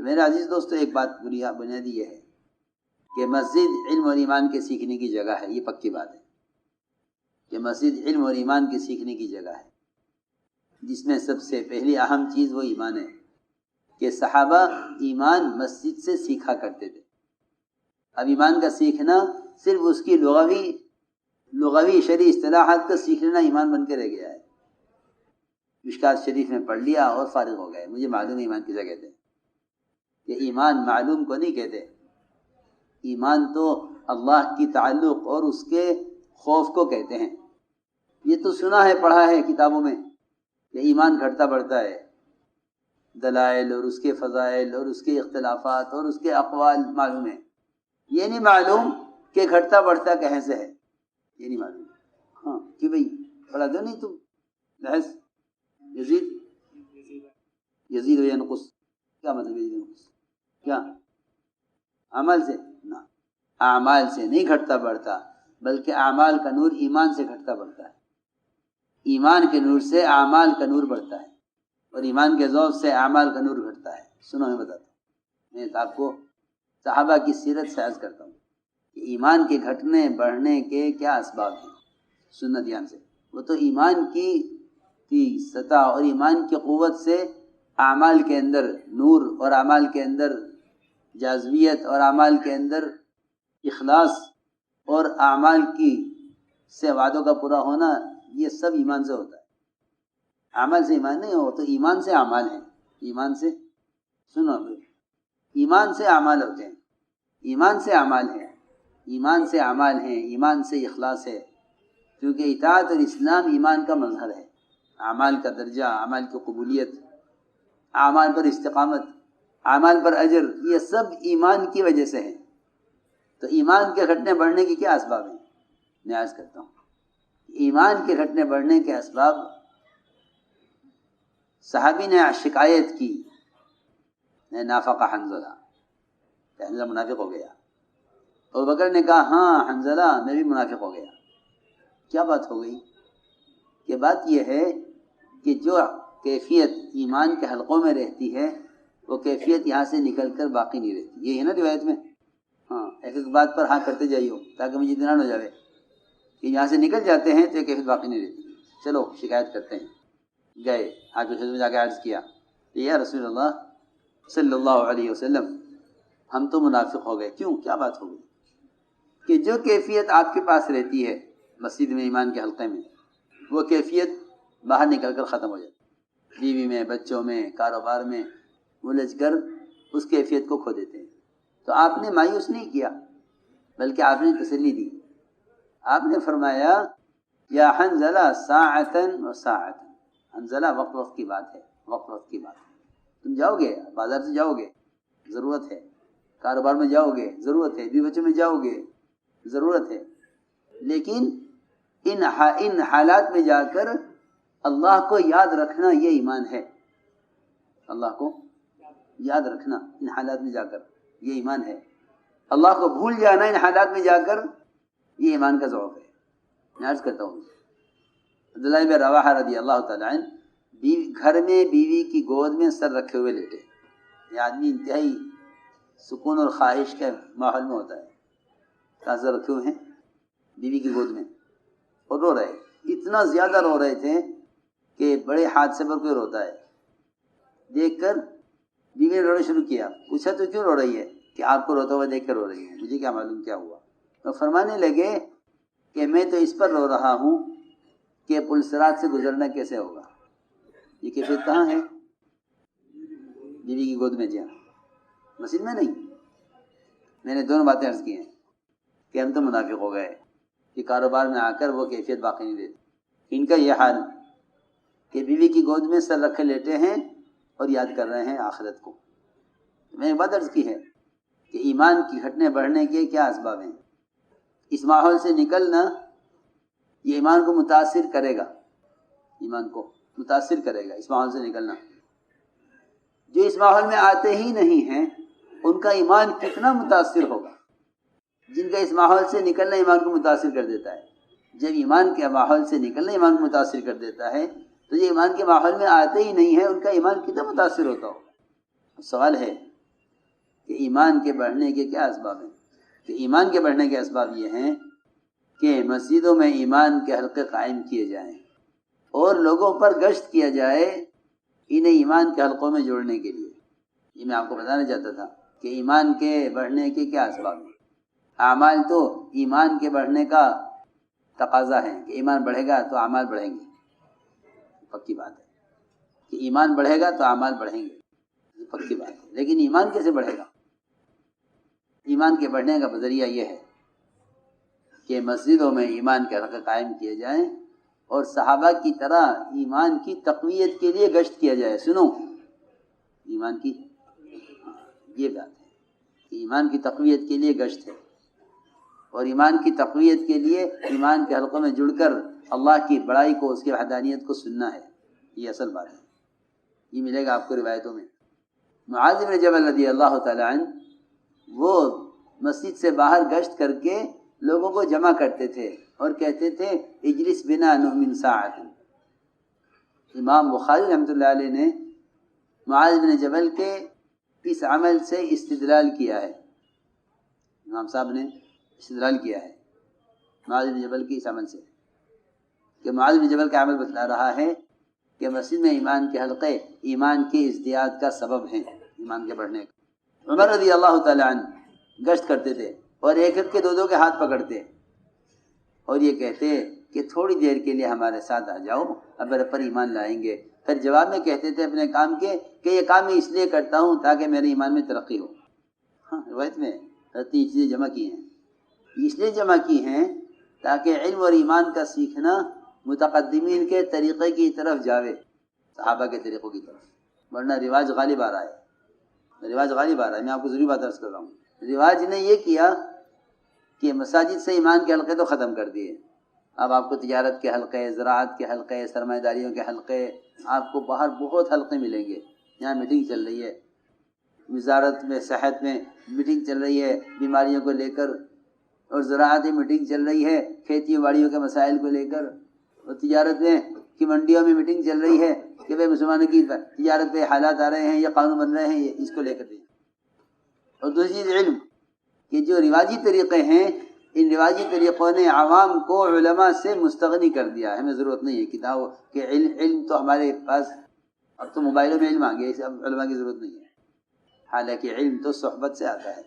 تو میرے عزیز دوستو، ایک بات بنیادی یہ ہے کہ مسجد علم اور ایمان کے سیکھنے کی جگہ ہے. یہ پکی بات ہے کہ مسجد علم اور ایمان کے سیکھنے کی جگہ ہے، جس میں سب سے پہلی اہم چیز وہ ایمان ہے کہ صحابہ ایمان مسجد سے سیکھا کرتے تھے. اب ایمان کا سیکھنا صرف اس کی لغوی شرعی اصطلاحات کا سیکھ لینا ایمان بن کے رہ گیا ہے. مشکات شریف میں پڑھ لیا اور فارغ ہو گئے. مجھے معلوم ہے ایمان کسے کہتے ہیں، کہ ایمان معلوم کو نہیں کہتے. ایمان تو اللہ کی تعلق اور اس کے خوف کو کہتے ہیں. یہ تو سنا ہے، پڑھا ہے کتابوں میں کہ ایمان گھٹتا بڑھتا ہے. دلائل اور اس کے فضائل اور اس کے اختلافات اور اس کے اقوال معلوم ہے. یہ نہیں معلوم کہ گھٹتا بڑھتا کہیں سے ہے، یہ نہیں معلوم. ہاں کہ بھئی پڑھا دو نہیں تم بحث یزید و ینقص، کیا مطلب یزید و ینقص؟ کیا عمل سے؟ نہ، اعمال سے نہیں گھٹتا بڑھتا، بلکہ اعمال کا نور ایمان سے گھٹتا بڑھتا ہے. ایمان کے نور سے اعمال کا نور بڑھتا ہے، اور ایمان کے ذوق سے اعمال کا نور گھٹتا ہے. سنو میں بتاتا ہوں، میں آپ کو صحابہ کی سیرت سے عرض کرتا ہوں کہ ایمان کے گھٹنے بڑھنے کے کیا اسباب ہیں. سننا دھیان سے. وہ تو ایمان کی سطح اور ایمان کی قوت سے اعمال کے اندر نور اور اعمال کے اندر جاذبیت اور اعمال کے اندر اخلاص اور اعمال کی سے وعدوں کا پورا ہونا، یہ سب ایمان سے ہوتا ہے. عمل سے ایمان نہیں ہو تو ایمان سے اعمال ہیں. ایمان سے سنو، ایمان سے اعمال ہوتے ہیں. ایمان سے اعمال ہیں، ایمان سے اعمال ہیں، ایمان سے اخلاص ہے. کیونکہ اطاعت اور اسلام ایمان کا مظہر ہے. اعمال کا درجہ، اعمال کی قبولیت، اعمال پر استقامت، اعمال پر اجر، یہ سب ایمان کی وجہ سے ہے. تو ایمان کے گھٹنے بڑھنے کی کیا اسباب ہیں؟ میں عرض کرتا ہوں. ایمان کے گھٹنے بڑھنے کے اسباب، صحابی نے شکایت کی، نافق حنظلہ، کہ حنظلہ منافق ہو گیا. ابو بکر نے کہا ہاں حنظلہ میں بھی منافق ہو گیا. کیا بات ہو گئی؟ کہ بات یہ ہے کہ جو کیفیت ایمان کے حلقوں میں رہتی ہے وہ کیفیت یہاں سے نکل کر باقی نہیں رہتی. یہ ہے نا روایت میں. ہاں، ایک ایک بات پر ہاں کرتے جائیے تاکہ مجھے اطمینان ہو جائے کہ یہاں سے نکل جاتے ہیں تو یہ کیفیت باقی نہیں رہتی. چلو شکایت کرتے ہیں. گئے آج میں جا کے عرض کیا کہ یا رسول اللہ صلی اللہ علیہ وسلم، ہم تو منافق ہو گئے. کیوں؟ کیا بات ہو گئی؟ کہ جو کیفیت آپ کے پاس رہتی ہے مسجد میں، ایمان کے حلقے میں، وہ کیفیت باہر نکل کر ختم ہو جاتی. بیوی میں، بچوں میں، کاروبار میں الجھ کر اس کیفیت کو کھو دیتے ہیں. تو آپ نے مایوس نہیں کیا، بلکہ آپ نے تسلی دی. آپ نے فرمایا یا حنظلہ ساعتن و ساعتن، حنظلہ وقت وقت کی بات ہے، وقت وقت کی بات ہے. تم جاؤ گے بازار سے، جاؤ گے ضرورت ہے، کاروبار میں جاؤ گے ضرورت ہے، بیوی بچوں میں جاؤ گے ضرورت ہے. لیکن ان حالات میں جا کر اللہ کو یاد رکھنا یہ ایمان ہے. اللہ کو یاد رکھنا ان حالات میں جا کر یہ ایمان ہے. اللہ کو بھول جانا ان حالات میں جا کر یہ ایمان کا ذوق ہے. میں عرض کرتا ہوں، عبداللہ بن رواحہ رضی اللہ تعالیٰ عنہ گھر میں بیوی کی گود میں سر رکھے ہوئے لیٹے. یہ آدمی انتہائی سکون اور خواہش کے ماحول میں ہوتا ہے. سر رکھے ہوئے ہیں بیوی کی گود میں اور رو رہے. اتنا زیادہ رو رہے تھے کہ بڑے حادثے پر کوئی روتا ہے. دیکھ کر بیوی نے رونا شروع کیا. پوچھا تو کیوں رو رہی ہے؟ کہ آپ کو روتا ہوا دیکھ کر رو رہی ہے. مجھے کیا معلوم کیا ہوا. تو فرمانے لگے کہ میں تو اس پر رو رہا ہوں کہ پلسرات سے گزرنا کیسے ہوگا. یہ کیفیت کہاں ہے؟ بیوی کی گود میں. جی ہاں، مسجد میں نہیں. میں نے دونوں باتیں عرض کی ہیں کہ ہم تو منافق ہو گئے کہ کاروبار میں آ کر وہ کیفیت باقی نہیں رہتی. ان کا یہ حال کہ بیوی کی گود میں سر رکھے لیٹے ہیں اور یاد کر رہے ہیں آخرت کو. میں نے بات عرض کی ہے کہ ایمان کی گھٹنے بڑھنے کے کیا اسباب ہیں. اس ماحول سے نکلنا یہ ایمان کو متاثر کرے گا. ایمان کو متاثر کرے گا اس ماحول سے نکلنا. جو اس ماحول میں آتے ہی نہیں ہیں ان کا ایمان کتنا متاثر ہوگا. جن کا اس ماحول سے نکلنا ایمان کو متاثر کر دیتا ہے. جب ایمان کے ماحول سے نکلنا ایمان کو متاثر کر دیتا ہے تو جو ایمان کے ماحول میں آتے ہی نہیں ہیں ان کا ایمان کتنا متاثر ہوتا ہوگا. سوال ہے کہ ایمان کے بڑھنے کے کیا اسباب ہیں؟ کہ ایمان کے بڑھنے کے اسباب یہ ہیں کہ مسجدوں میں ایمان کے حلقے قائم کیے جائیں اور لوگوں پر گشت کیا جائے انہیں ایمان کے حلقوں میں جوڑنے کے لیے. یہ میں آپ کو بتانا چاہتا تھا کہ ایمان کے بڑھنے کے کیا اسباب ہیں. اعمال تو ایمان کے بڑھنے کا تقاضا ہے کہ ایمان بڑھے گا تو اعمال بڑھیں گے، پکی بات ہے کہ ایمان بڑھے گا تو اعمال بڑھیں گے، یہ پکی بات ہے. لیکن ایمان کیسے بڑھے گا؟ ایمان کے بڑھنے کا ذریعہ یہ ہے کہ مسجدوں میں ایمان کے حلقے قائم کیے جائیں اور صحابہ کی طرح ایمان کی تقویت کے لیے گشت کیا جائے. سنو، ایمان کی یہ بات ہے کہ ایمان کی تقویت کے لیے گشت ہے، اور ایمان کی تقویت کے لیے ایمان کے حلقوں میں جڑ کر اللہ کی بڑائی کو، اس کی وحدانیت کو سننا ہے. یہ اصل بات ہے. یہ ملے گا آپ کو روایتوں میں. معاذ بن جبل رضی اللہ تعالی عنہ وہ مسجد سے باہر گشت کر کے لوگوں کو جمع کرتے تھے اور کہتے تھے اجلس بنا نؤمن ساعۃ. امام بخاری رحمۃ اللہ علیہ نے معاذ بن جبل کے اس عمل سے استدلال کیا ہے. امام صاحب نے استدلال کیا ہے معاذ بن جبل کی اس عمل سے کہ معاذ بن جبل کا عمل بتلا رہا ہے کہ مسجد میں ایمان کے حلقے ایمان کے ازدیاد کا سبب ہیں، ایمان کے بڑھنے کا. عمر رضی اللہ تعالی عنہ گشت کرتے تھے اور ایک ایک کے دو کے ہاتھ پکڑتے اور یہ کہتے کہ تھوڑی دیر کے لیے ہمارے ساتھ آ جاؤ، اب پر ایمان لائیں گے. پھر جواب میں کہتے تھے اپنے کام کے کہ یہ کام میں اس لیے کرتا ہوں تاکہ میرے ایمان میں ترقی ہو. ہاں، روایت میں یہ چیزیں جمع کی ہیں، اس لیے جمع کی ہیں تاکہ علم اور ایمان کا سیکھنا متقدمین کے طریقے کی طرف جاوے، صحابہ کے طریقوں کی طرف. ورنہ رواج غالب آ رہا ہے، رواج غالب آ رہا ہے. میں آپ کو ضروری بات عرض کر رہا ہوں. رواج نے یہ کیا کہ مساجد سے ایمان کے حلقے تو ختم کر دیے. اب آپ کو تجارت کے حلقے، زراعت کے حلقے، سرمایہ داریوں کے حلقے، آپ کو باہر بہت حلقے ملیں گے. یہاں میٹنگ چل رہی ہے، وزارت میں صحت میں میٹنگ چل رہی ہے بیماریوں کو لے کر، اور زراعت میں میٹنگ چل رہی ہے کھیتی باڑیوں کے مسائل کو لے کر، اور تجارت میں کی منڈیوں میں میٹنگ چل رہی ہے کہ بھائی مسلمانوں کی تجارت پہ حالات آ رہے ہیں یا قانون بن رہے ہیں، اس کو لے کر دیں. اور دوسری چیز علم، کہ جو رواجی طریقے ہیں ان رواجی طریقوں نے عوام کو علماء سے مستغنی کر دیا ہے. ہمیں ضرورت نہیں ہے کتابوں کہ علم تو ہمارے پاس، اب تو موبائلوں میں علم آ گیا، اسے اب علماء کی ضرورت نہیں ہے. حالانکہ علم تو صحبت سے آتا ہے،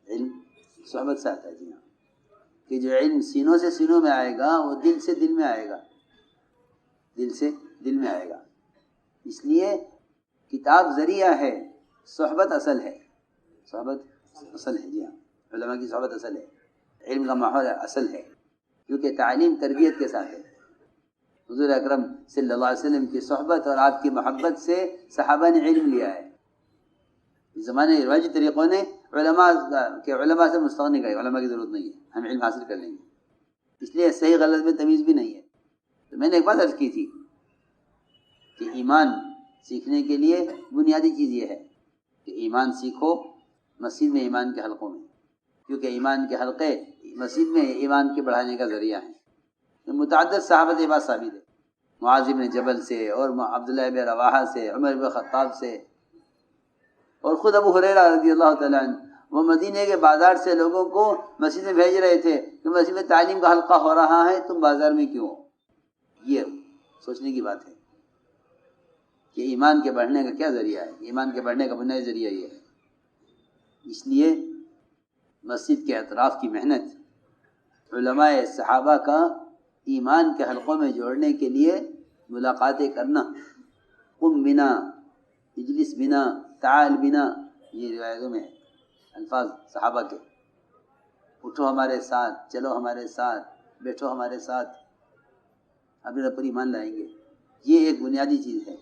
علم صحبت سے آتا ہے. جی ہاں، کہ جو علم سینوں سے سینوں میں آئے گا وہ دل سے دل میں آئے گا، دل سے دل میں آئے گا. اس لیے کتاب ذریعہ ہے، صحبت اصل ہے، صحبت اصل ہے. جی ہاں، علماء کی صحبت اصل ہے، علم کا ماحول اصل ہے، کیونکہ تعلیم تربیت کے ساتھ ہے. حضور اکرم صلی اللہ علیہ وسلم کی صحبت اور آپ کی محبت سے صحابہ نے علم لیا ہے. اس زمانے رواجی طریقوں نے علماء سے مستغنی کر، علماء کی ضرورت نہیں ہے، ہم علم حاصل کر لیں گے. اس لیے صحیح غلط میں تمیز بھی نہیں ہے. تو میں نے ایک بات عرض کی تھی کہ ایمان سیکھنے کے لیے بنیادی چیز یہ ہے کہ ایمان سیکھو مسجد میں ایمان کے حلقوں میں، کیونکہ ایمان کے حلقے مسجد میں ایمان کے بڑھانے کا ذریعہ ہیں. متعدد صحابہ یہ بات ثابت ہے، معاذ بن جبل سے اور عبداللہ بن رواحہ سے، عمر بن خطاب سے، اور خود ابو ہریرہ رضی اللہ تعالیٰ عنہ وہ مدینے کے بازار سے لوگوں کو مسجد میں بھیج رہے تھے کہ مسجد میں تعلیم کا حلقہ ہو رہا ہے، تم بازار میں کیوں ہو؟ یہ سوچنے کی بات ہے کہ ایمان کے بڑھنے کا کیا ذریعہ ہے. ایمان کے بڑھنے کا بنیادی ذریعہ یہ ہے. اس لیے مسجد کے اطراف کی محنت، علماء صحابہ کا ایمان کے حلقوں میں جوڑنے کے لیے ملاقاتیں کرنا، قم بنا، اجلس بنا، تعال بنا، یہ روایتوں میں الفاظ صحابہ کے. اٹھو ہمارے ساتھ، چلو ہمارے ساتھ، بیٹھو ہمارے ساتھ، اپنے پر ایمان لائیں گے. یہ ایک بنیادی چیز ہے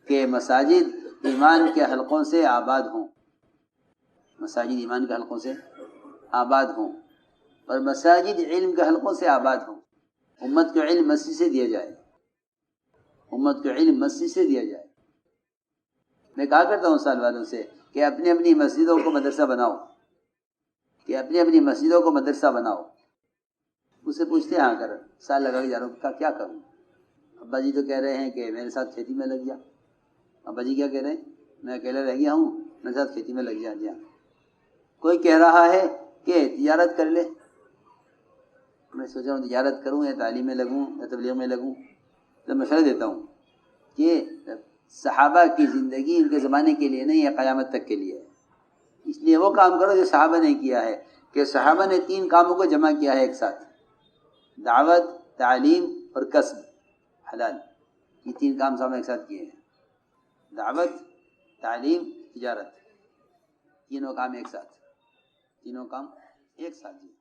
کہ مساجد ایمان کے حلقوں سے آباد ہوں، مساجد ایمان کے حلقوں سے آباد ہوں، اور مساجد علم کے حلقوں سے آباد ہوں. امت کو علم مسجد سے دیا جائے، امت کو علم مسجد سے دیا جائے. میں کہا کرتا ہوں سال والوں سے کہ اپنی اپنی مسجدوں کو مدرسہ بناؤ، کہ اپنی اپنی مسجدوں کو مدرسہ بناؤ. اس سے پوچھتے ہیں آ کر سال لگا کے جا رہا ہوں، کیا کروں؟ ابا جی تو کہہ رہے ہیں کہ میرے ساتھ کھیتی میں لگ جا. ابا جی کیا کہہ رہے ہیں؟ میں اکیلا رہ گیا ہوں، نجات کھیتی میں لگ جائیں. کوئی کہہ رہا ہے کہ تجارت کر لے. میں سوچ رہا ہوں تجارت کروں یا تعلیم میں لگوں یا تبلیغ میں لگوں. تو مشورہ دیتا ہوں کہ صحابہ کی زندگی ان کے زمانے کے لیے نہیں ہے، قیامت تک کے لیے ہے. اس لیے وہ کام کرو جو صحابہ نے کیا ہے، کہ صحابہ نے 3 کاموں کو جمع کیا ہے ایک ساتھ: دعوت، تعلیم اور کسب حلال. یہ 3 کام صحابہ ایک ساتھ کیے ہیں: دعوت، تعلیم، تجارت. تینوں کام ایک ساتھ جی.